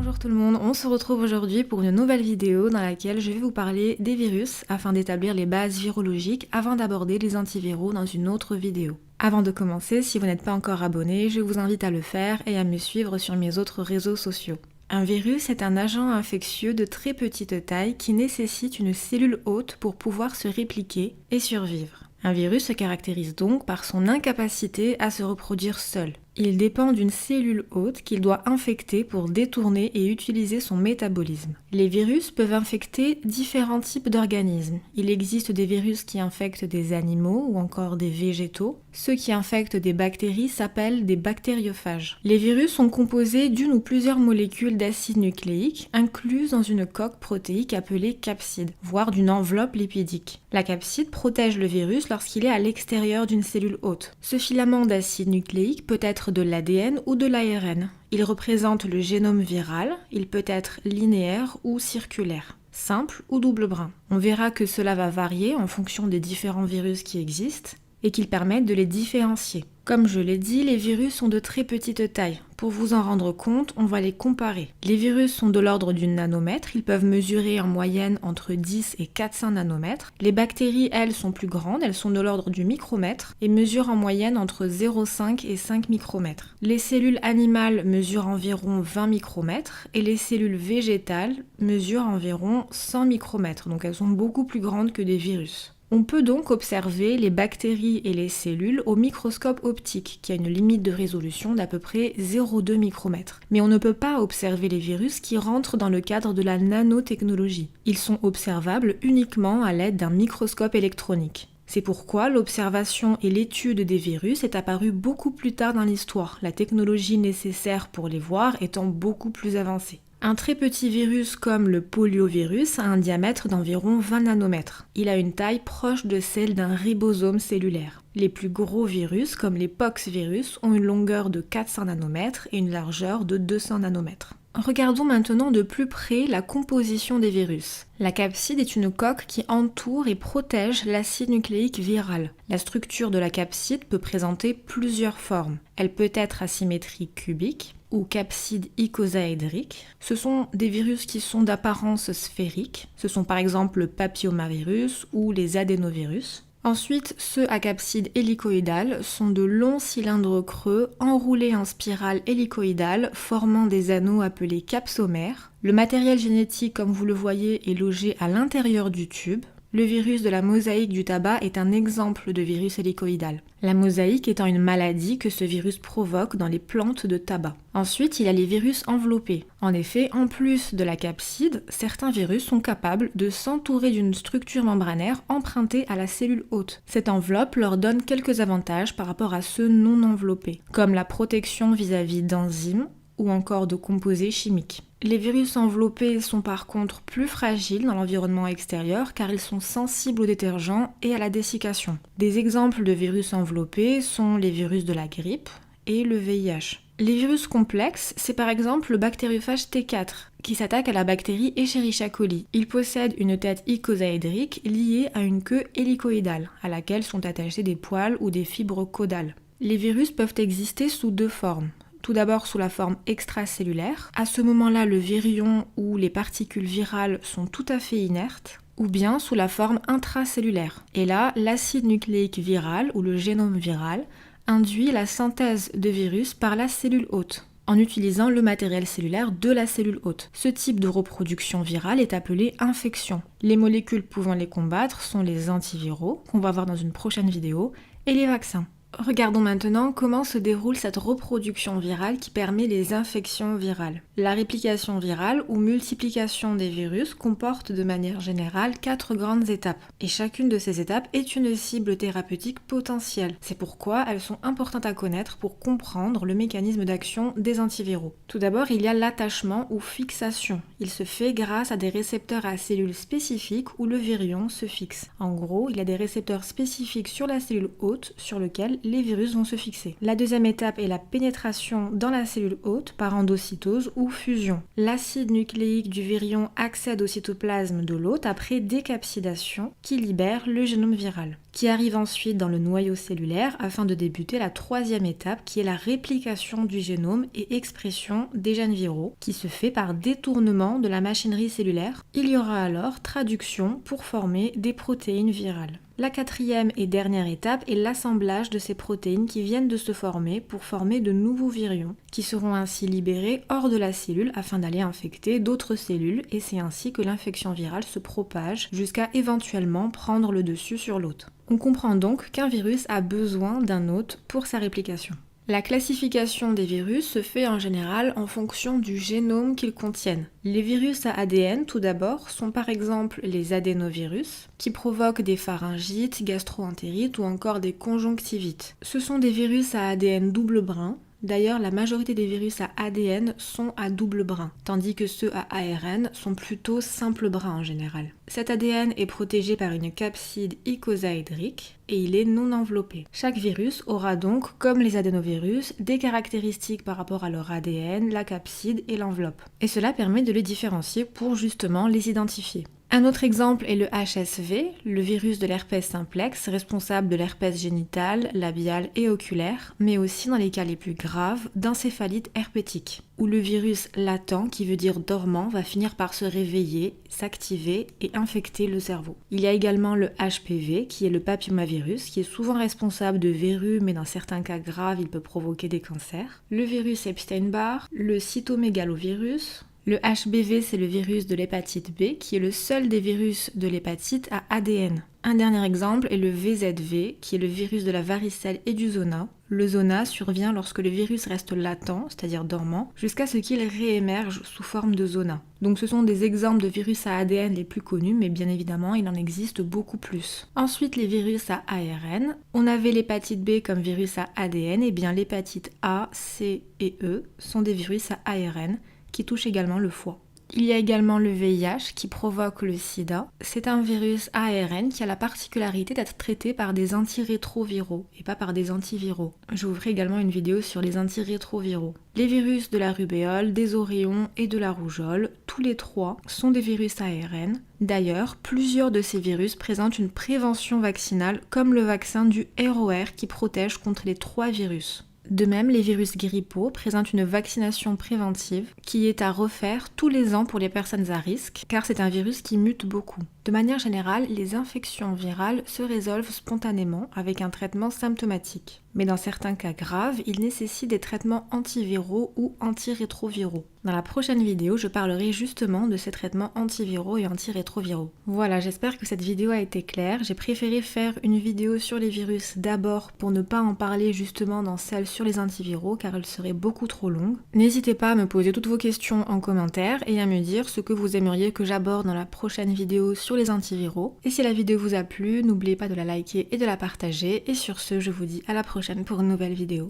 Bonjour tout le monde, on se retrouve aujourd'hui pour une nouvelle vidéo dans laquelle je vais vous parler des virus afin d'établir les bases virologiques avant d'aborder les antiviraux dans une autre vidéo. Avant de commencer, si vous n'êtes pas encore abonné, je vous invite à le faire et à me suivre sur mes autres réseaux sociaux. Un virus est un agent infectieux de très petite taille qui nécessite une cellule hôte pour pouvoir se répliquer et survivre. Un virus se caractérise donc par son incapacité à se reproduire seul. Il dépend d'une cellule hôte qu'il doit infecter pour détourner et utiliser son métabolisme. Les virus peuvent infecter différents types d'organismes. Il existe des virus qui infectent des animaux ou encore des végétaux. Ceux qui infectent des bactéries s'appellent des bactériophages. Les virus sont composés d'une ou plusieurs molécules d'acide nucléique incluses dans une coque protéique appelée capside, voire d'une enveloppe lipidique. La capside protège le virus lorsqu'il est à l'extérieur d'une cellule hôte. Ce filament d'acide nucléique peut être de l'ADN ou de l'ARN. Il représente le génome viral, il peut être linéaire ou circulaire, simple ou double brin. On verra que cela va varier en fonction des différents virus qui existent et qu'ils permettent de les différencier. Comme je l'ai dit, les virus sont de très petite taille. Pour vous en rendre compte, on va les comparer. Les virus sont de l'ordre du nanomètre, ils peuvent mesurer en moyenne entre 10 et 400 nanomètres. Les bactéries, elles, sont plus grandes, elles sont de l'ordre du micromètre et mesurent en moyenne entre 0,5 et 5 micromètres. Les cellules animales mesurent environ 20 micromètres et les cellules végétales mesurent environ 100 micromètres, donc elles sont beaucoup plus grandes que des virus. On peut donc observer les bactéries et les cellules au microscope optique, qui a une limite de résolution d'à peu près 0,2 micromètres. Mais on ne peut pas observer les virus qui rentrent dans le cadre de la nanotechnologie. Ils sont observables uniquement à l'aide d'un microscope électronique. C'est pourquoi l'observation et l'étude des virus est apparue beaucoup plus tard dans l'histoire, la technologie nécessaire pour les voir étant beaucoup plus avancée. Un très petit virus comme le poliovirus a un diamètre d'environ 20 nanomètres. Il a une taille proche de celle d'un ribosome cellulaire. Les plus gros virus, comme les poxvirus, ont une longueur de 400 nanomètres et une largeur de 200 nanomètres. Regardons maintenant de plus près la composition des virus. La capside est une coque qui entoure et protège l'acide nucléique viral. La structure de la capside peut présenter plusieurs formes. Elle peut être à symétrie cubique ou capside icosaédrique. Ce sont des virus qui sont d'apparence sphérique. Ce sont par exemple le papillomavirus ou les adénovirus. Ensuite, ceux à capside hélicoïdale sont de longs cylindres creux enroulés en spirale hélicoïdale formant des anneaux appelés capsomères. Le matériel génétique, comme vous le voyez, est logé à l'intérieur du tube. Le virus de la mosaïque du tabac est un exemple de virus hélicoïdal. La mosaïque étant une maladie que ce virus provoque dans les plantes de tabac. Ensuite, il y a les virus enveloppés. En effet, en plus de la capside, certains virus sont capables de s'entourer d'une structure membranaire empruntée à la cellule hôte. Cette enveloppe leur donne quelques avantages par rapport à ceux non enveloppés, comme la protection vis-à-vis d'enzymes ou encore de composés chimiques. Les virus enveloppés sont par contre plus fragiles dans l'environnement extérieur car ils sont sensibles aux détergents et à la dessiccation. Des exemples de virus enveloppés sont les virus de la grippe et le VIH. Les virus complexes, c'est par exemple le bactériophage T4 qui s'attaque à la bactérie Escherichia coli. Il possède une tête icosaédrique liée à une queue hélicoïdale à laquelle sont attachés des poils ou des fibres caudales. Les virus peuvent exister sous deux formes. Tout d'abord sous la forme extracellulaire. À ce moment-là, le virion ou les particules virales sont tout à fait inertes. Ou bien sous la forme intracellulaire. Et là, l'acide nucléique viral ou le génome viral induit la synthèse de virus par la cellule hôte, en utilisant le matériel cellulaire de la cellule hôte. Ce type de reproduction virale est appelé infection. Les molécules pouvant les combattre sont les antiviraux, qu'on va voir dans une prochaine vidéo, et les vaccins. Regardons maintenant comment se déroule cette reproduction virale qui permet les infections virales. La réplication virale ou multiplication des virus comporte de manière générale 4 grandes étapes. Et chacune de ces étapes est une cible thérapeutique potentielle. C'est pourquoi elles sont importantes à connaître pour comprendre le mécanisme d'action des antiviraux. Tout d'abord, il y a l'attachement ou fixation. Il se fait grâce à des récepteurs à cellules spécifiques où le virion se fixe. En gros, il y a des récepteurs spécifiques sur la cellule hôte sur lequel laquelle les virus vont se fixer. La deuxième étape est la pénétration dans la cellule hôte par endocytose ou fusion. L'acide nucléique du virion accède au cytoplasme de l'hôte après décapsidation qui libère le génome viral, qui arrive ensuite dans le noyau cellulaire afin de débuter la troisième étape qui est la réplication du génome et expression des gènes viraux qui se fait par détournement de la machinerie cellulaire. Il y aura alors traduction pour former des protéines virales. La quatrième et dernière étape est l'assemblage de ces protéines qui viennent de se former pour former de nouveaux virions qui seront ainsi libérés hors de la cellule afin d'aller infecter d'autres cellules et c'est ainsi que l'infection virale se propage jusqu'à éventuellement prendre le dessus sur l'hôte. On comprend donc qu'un virus a besoin d'un hôte pour sa réplication. La classification des virus se fait en général en fonction du génome qu'ils contiennent. Les virus à ADN, tout d'abord, sont par exemple les adénovirus, qui provoquent des pharyngites, gastro-entérites ou encore des conjonctivites. Ce sont des virus à ADN double brin. D'ailleurs, la majorité des virus à ADN sont à double brin, tandis que ceux à ARN sont plutôt simple brin en général. Cet ADN est protégé par une capside icosaédrique et il est non enveloppé. Chaque virus aura donc, comme les adénovirus, des caractéristiques par rapport à leur ADN, la capside et l'enveloppe. Et cela permet de les différencier pour justement les identifier. Un autre exemple est le HSV, le virus de l'herpès simplex, responsable de l'herpès génital, labial et oculaire, mais aussi dans les cas les plus graves d'encéphalite herpétique, où le virus latent, qui veut dire dormant, va finir par se réveiller, s'activer et infecter le cerveau. Il y a également le HPV, qui est le papillomavirus, qui est souvent responsable de verrues, mais dans certains cas graves, il peut provoquer des cancers. Le virus Epstein-Barr, le cytomégalovirus. Le HBV, c'est le virus de l'hépatite B, qui est le seul des virus de l'hépatite à ADN. Un dernier exemple est le VZV, qui est le virus de la varicelle et du zona. Le zona survient lorsque le virus reste latent, c'est-à-dire dormant, jusqu'à ce qu'il réémerge sous forme de zona. Donc ce sont des exemples de virus à ADN les plus connus, mais bien évidemment, il en existe beaucoup plus. Ensuite, les virus à ARN. On avait l'hépatite B comme virus à ADN, et bien l'hépatite A, C et E sont des virus à ARN, qui touche également le foie. Il y a également le VIH qui provoque le sida. C'est un virus ARN qui a la particularité d'être traité par des antirétroviraux et pas par des antiviraux. Je vous ferai également une vidéo sur les antirétroviraux. Les virus de la rubéole, des oréons et de la rougeole, tous les trois sont des virus ARN. D'ailleurs, plusieurs de ces virus présentent une prévention vaccinale comme le vaccin du ROR qui protège contre les trois virus. De même, les virus grippaux présentent une vaccination préventive qui est à refaire tous les ans pour les personnes à risque, car c'est un virus qui mute beaucoup. De manière générale, les infections virales se résolvent spontanément avec un traitement symptomatique. Mais dans certains cas graves, il nécessite des traitements antiviraux ou antirétroviraux. Dans la prochaine vidéo, je parlerai justement de ces traitements antiviraux et antirétroviraux. Voilà, j'espère que cette vidéo a été claire. J'ai préféré faire une vidéo sur les virus d'abord pour ne pas en parler justement dans celle sur les antiviraux car elle serait beaucoup trop longue. N'hésitez pas à me poser toutes vos questions en commentaire et à me dire ce que vous aimeriez que j'aborde dans la prochaine vidéo sur les antiviraux. Et si la vidéo vous a plu, n'oubliez pas de la liker et de la partager. Et sur ce, je vous dis à la prochaine pour une nouvelle vidéo.